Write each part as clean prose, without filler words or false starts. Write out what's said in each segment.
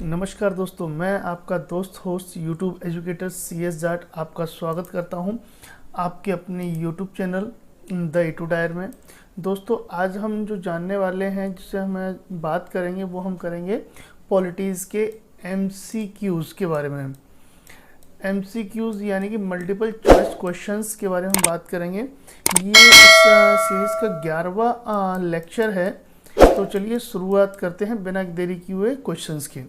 नमस्कार दोस्तों, मैं आपका दोस्त host YouTube educator CS Jat आपका स्वागत करता हूं आपके अपने यूट्यूब चैनल द एटूडायर में। दोस्तों, आज हम जो जानने वाले हैं, जिससे हमें बात करेंगे, वो हम करेंगे पॉलिटीज़ के MCQs के बारे में। MCQs यानी कि मल्टीपल चॉइस क्वेश्चंस के बारे में हम बात करेंगे। ये इस सीरीज़ का 11वां लेक्चर है। तो चलिए शुरुआत करते हैं बिना देरी किए हुए क्वेश्चंस की।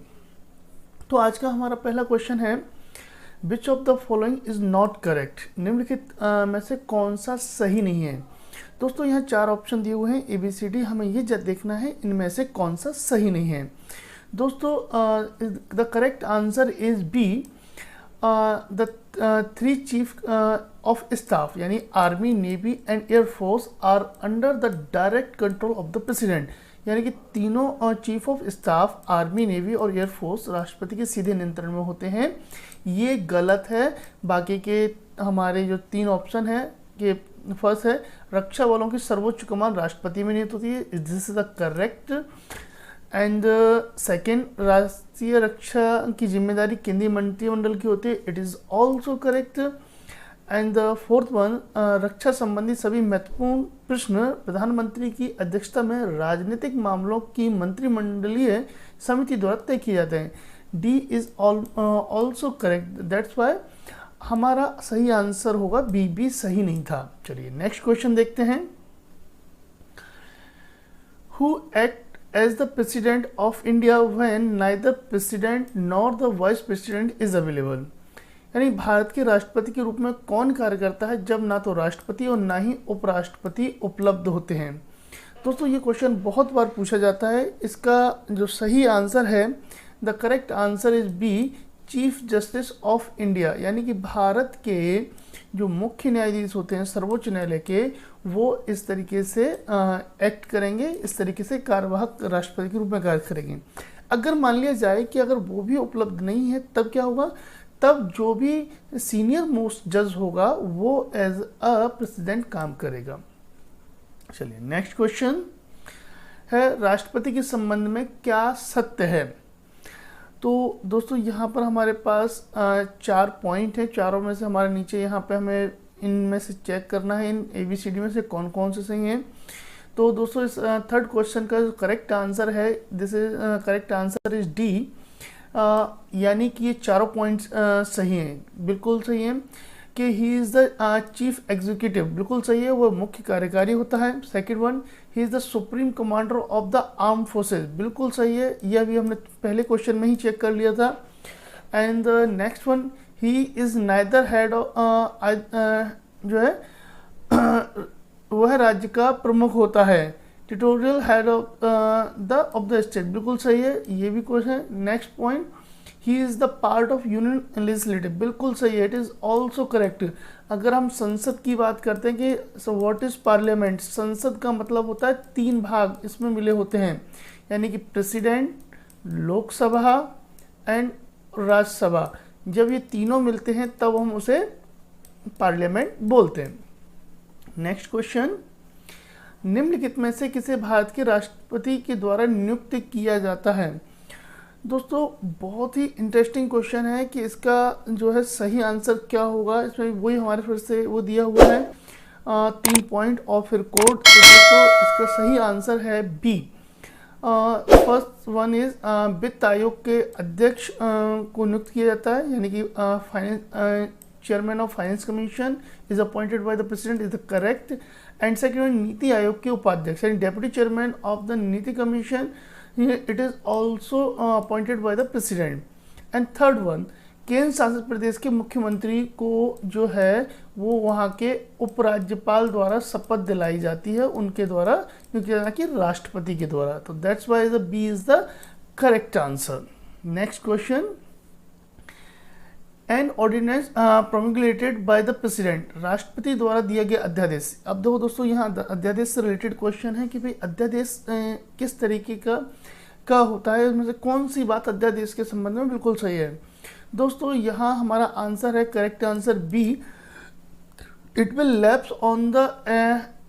तो आज का हमारा पहला क्वेश्चन है, which of the following is not correct. निम्नलिखित में से कौन सा सही नहीं है। दोस्तों, यहाँ 4 ऑप्शन दिए हुए हैं ABCD। हमें ये देखना है इनमें से कौन सा सही नहीं है। दोस्तों, the correct answer is B, the 3 chief of staff यानी army, navy and air force are under the direct control of the president. यानी कि तीनों chief of staff, army, navy और एयरफोर्स राष्ट्रपति के सीधे नियंत्रण में होते हैं। ये गलत है। बाकी के हमारे जो 3 ऑप्शन है कि फर्स्ट है, रक्षा बलों की सर्वोच्च कमान राष्ट्रपति में नियुक्त होती है, this is the correct. And second, राष्ट्रीय रक्षा की जिम्मेदारी केंद्रीय मंत्रिमंडल की होती है, it is also correct. And the fourth one, रक्षा संबंधी सभी महत्वपूर्ण प्रश्न प्रधानमंत्री की अध्यक्षता में राजनीतिक मामलों की मंत्रिमंडलीय समिति द्वारा तय किए जाते हैं, D is also correct. That's why हमारा सही आंसर होगा बी। भी सही नहीं था। चलिए नेक्स्ट क्वेश्चन देखते हैं। Who act as the president of India when neither president nor the vice president is available. यानी भारत के राष्ट्रपति के रूप में कौन कार्य करता है जब ना तो राष्ट्रपति और ना ही उपराष्ट्रपति उपलब्ध होते हैं। दोस्तों, ये क्वेश्चन बहुत बार पूछा जाता है। इसका जो सही आंसर है, the correct answer is B, chief justice of India. यानी कि भारत के जो मुख्य न्यायाधीश होते हैं सर्वोच्च न्यायालय के, वो इस तरीके से एक्ट करेंगे, इस तरीके से कार्यवाहक राष्ट्रपति के रूप में कार्य करेंगे। अगर मान लिया जाए कि अगर वो भी उपलब्ध नहीं है, तब क्या होगा? तब जो भी सीनियर मोस्ट जज होगा वो एज अ प्रेसिडेंट काम करेगा। चलिए नेक्स्ट क्वेश्चन है, राष्ट्रपति के संबंध में क्या सत्य है। तो दोस्तों, यहाँ पर हमारे पास 4 पॉइंट है। चारों में से हमारे नीचे यहाँ पे हमें इनमें से चेक करना है, इन ABCD में से कौन कौन से सही हैं। तो दोस्तों, इस थर्ड क्वेश्चन का करेक्ट आंसर है, this is correct answer is D. यानी कि ये चारों पॉइंट्स सही हैं, बिल्कुल सही हैं कि he is the chief executive, बिल्कुल सही है, वो मुख्य कार्यकारी होता है। Second one, he is the supreme commander of the arm forces, बिल्कुल सही है, यह भी हमने पहले क्वेश्चन में ही चेक कर लिया था। And next one, he is neither head जो है वह राज्य का प्रमुख होता है, territorial head of the state, बिल्कुल सही है, ये भी क्वेश्चन है। Next point, he is the part of union legislative, बिल्कुल सही है, इट इज़ ऑल्सो करेक्ट। अगर हम संसद की बात करते हैं कि व्हाट इज़ पार्लियामेंट, संसद का मतलब होता है 3 भाग इसमें मिले होते हैं, यानी कि प्रेसिडेंट, लोकसभा एंड राज्यसभा। जब ये तीनों मिलते हैं तब हम उसे पार्लियामेंट बोलते हैं। नेक्स्ट क्वेश्चन, निम्नलिखित में से किसे भारत के राष्ट्रपति के द्वारा नियुक्त किया जाता है। दोस्तों, बहुत ही इंटरेस्टिंग क्वेश्चन है कि इसका जो है सही आंसर क्या होगा। इसमें वही हमारे फिर से वो दिया हुआ है 3 पॉइंट और फिर कोड। तो दोस्तों, इसका सही आंसर है बी। फर्स्ट वन इज, वित्त आयोग के अध्यक्ष को नियुक्त किया जाता है, यानी कि chairman of finance commission is appointed by the president, is the correct. And second, NITI Aayog के उपाध्यक्ष यानी डेप्यूटी चेयरमैन ऑफ द नीति commission, it is also appointed by the president. And third one, केंद्र शासित प्रदेश के मुख्यमंत्री को जो है वो वहाँ के उपराज्यपाल द्वारा शपथ दिलाई जाती है, उनके द्वारा, क्योंकि ना कि राष्ट्रपति के द्वारा। तो that's why the B is the correct answer. Next question, an ordinance promulgated by the president, राष्ट्रपति द्वारा दिया गया अध्यादेश। अब देखो दोस्तों, यहाँ अध्यादेश से रिलेटेड क्वेश्चन है कि भाई अध्यादेश किस तरीके का होता है, उसमें से कौन सी बात अध्यादेश के संबंध में बिल्कुल सही है। दोस्तों, यहाँ हमारा आंसर है, correct answer B, it will lapse on the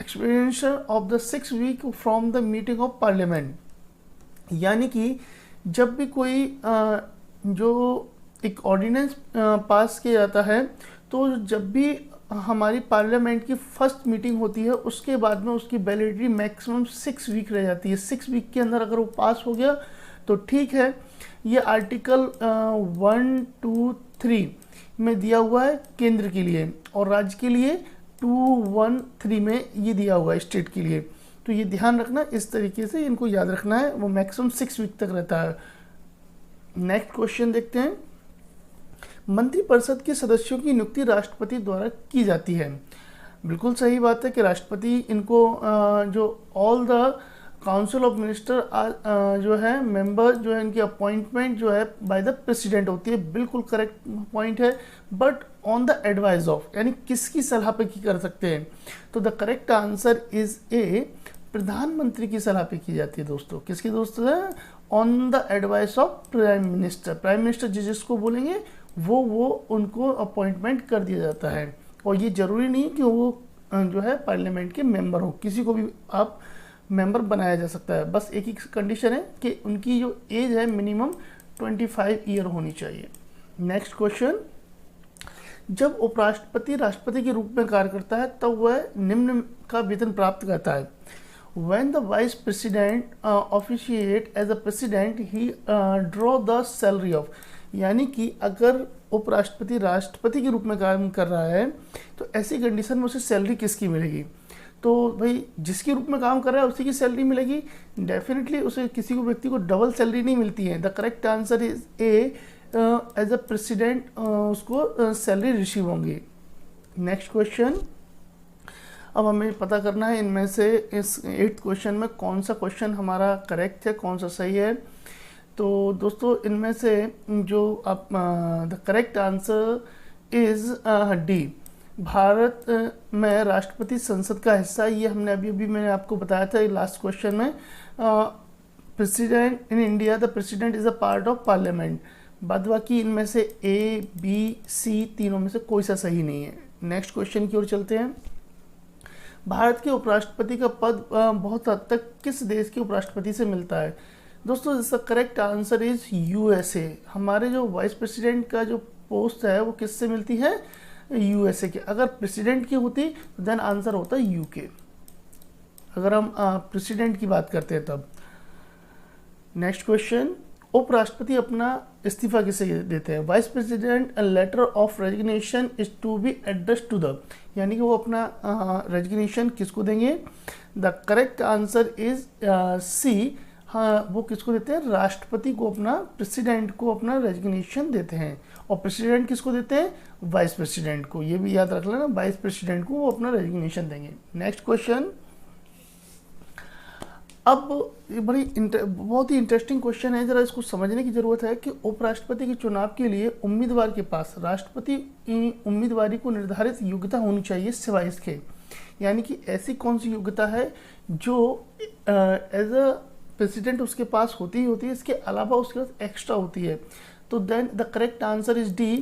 experience of the 6 week from the meeting of parliament. यानी कि जब भी कोई जो एक ऑर्डिनेंस पास किया जाता है, तो जब भी हमारी पार्लियामेंट की फर्स्ट मीटिंग होती है उसके बाद में उसकी वैलिडिटी मैक्सिमम 6 वीक रह जाती है। 6 वीक के अंदर अगर वो पास हो गया तो ठीक है। ये आर्टिकल 1, 2, 3 में दिया हुआ है केंद्र के लिए, और राज्य के लिए 2, 1, 3 में ये दिया हुआ है स्टेट के लिए। तो ये ध्यान रखना, इस तरीके से इनको याद रखना है। वो मैक्सिमम 6 वीक तक रहता है। नेक्स्ट क्वेश्चन देखते हैं। मंत्रिपरिषद के सदस्यों की नियुक्ति राष्ट्रपति द्वारा की जाती है। बिल्कुल सही बात है कि राष्ट्रपति इनको जो all the council of minister जो है मेंबर जो है इनकी अपॉइंटमेंट जो है बाय द प्रेसिडेंट होती है। बिल्कुल करेक्ट पॉइंट है, but on the advice of, यानी किसकी सलाह पे की कर सकते हैं। तो द करेक्ट आंसर इज ए, प्रधानमंत्री की सलाह पे की जाती है दोस्तों। किसकी दोस्तों है? On the advice of prime minister. Prime minister जिसको बोलेंगे वो उनको अपॉइंटमेंट कर दिया जाता है। और ये जरूरी नहीं कि वो जो है पार्लियामेंट के मेंबर हो, किसी को भी आप मेंबर बनाया जा सकता है। बस एक ही कंडीशन है कि उनकी जो एज है मिनिमम 25 ईयर होनी चाहिए। नेक्स्ट क्वेश्चन। जब उपराष्ट्रपति राष्ट्रपति के रूप में कार्य करता है तब वह निम्न का वेतन प्राप्त करता है। When the vice president officiate as a president, he draw the salary of, यानी कि अगर उपराष्ट्रपति राष्ट्रपति के रूप में काम कर रहा है तो ऐसी कंडीशन में उसे सैलरी किसकी मिलेगी? तो भाई जिसके रूप में काम कर रहा है उसी की सैलरी मिलेगी। डेफिनेटली उसे किसी को व्यक्ति को डबल सैलरी नहीं मिलती है। The correct answer is A, as a president उसको सैलरी रिसीव होंगी। Next question. अब हमें पता करना है इनमें से इस 8th क्वेश्चन में कौन सा क्वेश्चन हमारा करेक्ट है, कौन सा सही है। तो दोस्तों इनमें से जो आप the correct answer is D, Bharat में राष्ट्रपति संसद का हिस्सा। ये हमने अभी मैंने आपको बताया था लास्ट क्वेश्चन में। President in India, the president is a part of parliament. बाद बाकी इनमें से ए, बी, सी तीनों में से कोई सा सही नहीं है। नेक्स्ट क्वेश्चन की ओर चलते हैं। भारत के उपराष्ट्रपति का पद बहुत हद तक किस देश के उपराष्ट्रपति से मिलता है? दोस्तों इसका करेक्ट आंसर इज यूएसए। हमारे जो वाइस प्रेसिडेंट का जो पोस्ट है वो किससे मिलती है? यूएसए के। अगर प्रेसिडेंट की होती तो देन आंसर होता यूके, अगर हम प्रेसिडेंट की बात करते हैं तब। Next question. उपराष्ट्रपति अपना इस्तीफा किसे देते हैं? Vice president letter of resignation is to be address to the, यानी कि वो अपना रेजिग्नेशन किसको देंगे? The correct answer is C. हाँ, वो किसको देते हैं? राष्ट्रपति को, अपना प्रेसिडेंट को अपना रेजिग्नेशन देते हैं। और प्रेसिडेंट किसको देते हैं? वाइस प्रेसिडेंट को। ये भी याद रख लेना, वाइस प्रेसिडेंट को वो अपना रेजिग्नेशन देंगे। Next question. अब ये बहुत ही इंटरेस्टिंग क्वेश्चन है, जरा इसको समझने की जरूरत है कि उपराष्ट्रपति के चुनाव के लिए उम्मीदवार के पास राष्ट्रपति उम्मीदवारी को निर्धारित योग्यता होनी चाहिए सिवाय इसके। यानी कि ऐसी कौन सी योग्यता है जो एज अ प्रेसिडेंट उसके पास होती ही होती है, इसके अलावा उसके पास एक्स्ट्रा होती है। तो then the correct answer is D,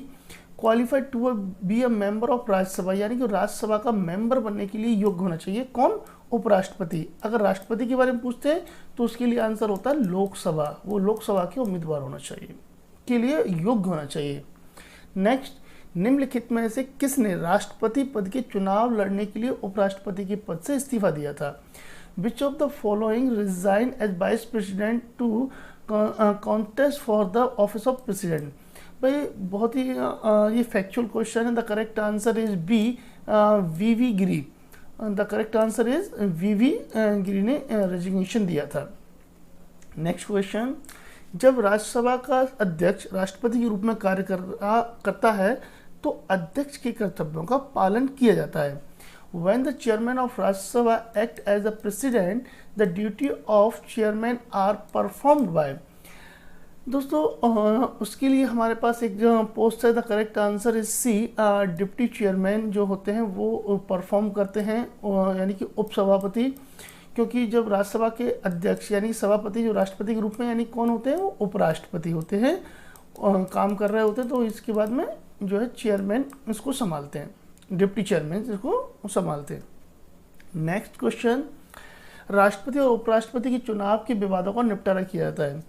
qualified to be a member of Rajya Sabha, यानी कि राज्यसभा का मेंबर बनने के लिए योग्य होना चाहिए। कौन? उपराष्ट्रपति। अगर राष्ट्रपति के बारे में पूछते हैं तो उसके लिए आंसर होता है लोकसभा। वो लोकसभा के उम्मीदवार होना चाहिए, के लिए योग्य होना चाहिए। नेक्स्ट। निम्नलिखित में से किसने राष्ट्रपति पद के चुनाव लड़ने के लिए उपराष्ट्रपति के पद से इस्तीफा दिया था? Which of the following resigned as vice president to contest for the office of president? भाई बहुत ही ये फैक्चुअल क्वेश्चन है। The correct answer is B, V V Giri. The correct answer is V V Giri ने रेजिग्नेशन दिया था। नेक्स्ट क्वेश्चन। जब राज्यसभा का अध्यक्ष राष्ट्रपति के रूप में कार्य करता है तो अध्यक्ष के कर्तव्यों का पालन किया जाता है। When the chairman of Rajya Sabha act as a president, the duty of chairman are performed by। दोस्तों उसके लिए हमारे पास एक जो पोस्ट है, the correct answer is C, deputy chairman जो होते हैं वो परफॉर्म करते हैं, यानी कि उपसभापति। क्योंकि जब राज्यसभा के अध्यक्ष यानी सभापति जो राष्ट्रपति के रूप में यानी कौन होते हैं? वो उपराष्ट्रपति होते हैं, काम कर रहे होते हैं। तो इसके बाद में जो है चेयरमैन इसको संभालते हैं, डिप्टी चेयरमैन इसको संभालते हैं। Next question. राष्ट्रपति और उपराष्ट्रपति के चुनाव के विवादों का निपटारा किया जाता है।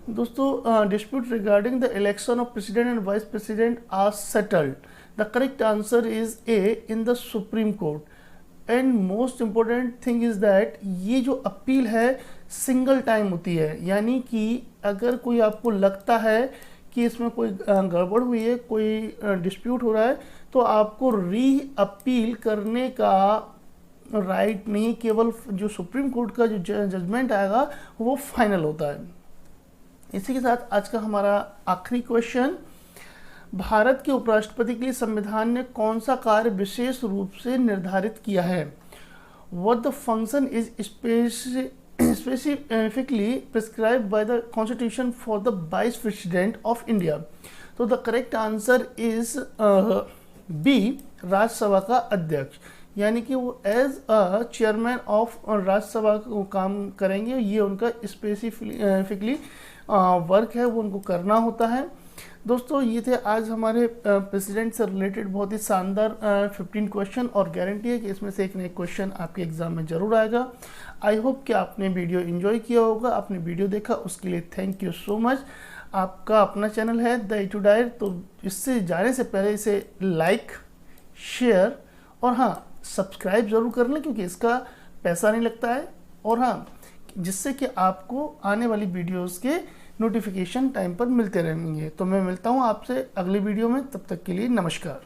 दोस्तों, dispute regarding the election of president and vice president are settled. The correct answer is A in the supreme court. And most important thing is that ये जो अपील है सिंगल टाइम होती है, यानी कि अगर कोई आपको लगता है कि इसमें कोई गड़बड़ हुई है, कोई डिस्प्यूट हो रहा है, तो आपको री अपील करने का राइट नहीं, केवल जो सुप्रीम कोर्ट का जो जजमेंट आएगा वो फाइनल होता है। इसी के साथ आज का हमारा आखिरी क्वेश्चन, भारत के उपराष्ट्रपति के लिए संविधान ने कौन सा कार्य विशेष रूप से निर्धारित किया है? What the function is specifically prescribed by the Constitution for the Vice President of India? तो the correct answer is B, Rajya Sabha का अध्यक्ष, यानी कि वो as a chairman of Rajya Sabha को काम करेंगे। ये उनका स्पेसिफिकली वर्क है, वो उनको करना होता है। दोस्तों, ये थे आज हमारे प्रेसिडेंट से रिलेटेड बहुत ही शानदार 15 क्वेश्चन, और गारंटी है कि इसमें से एक ना एक क्वेश्चन आपके एग्जाम में जरूर आएगा। आई होप कि आपने वीडियो एंजॉय किया होगा, आपने वीडियो देखा उसके लिए थैंक यू सो मच। आपका अपना चैनल है द एटूडायर, तो इससे जाने से पहले इसे लाइक, शेयर और हाँ सब्सक्राइब ज़रूर कर लें, क्योंकि इसका पैसा नहीं लगता है, और हाँ जिससे कि आपको आने वाली वीडियोस के नोटिफिकेशन टाइम पर मिलते रहेंगे। तो मैं मिलता हूँ आपसे अगली वीडियो में, तब तक के लिए नमस्कार।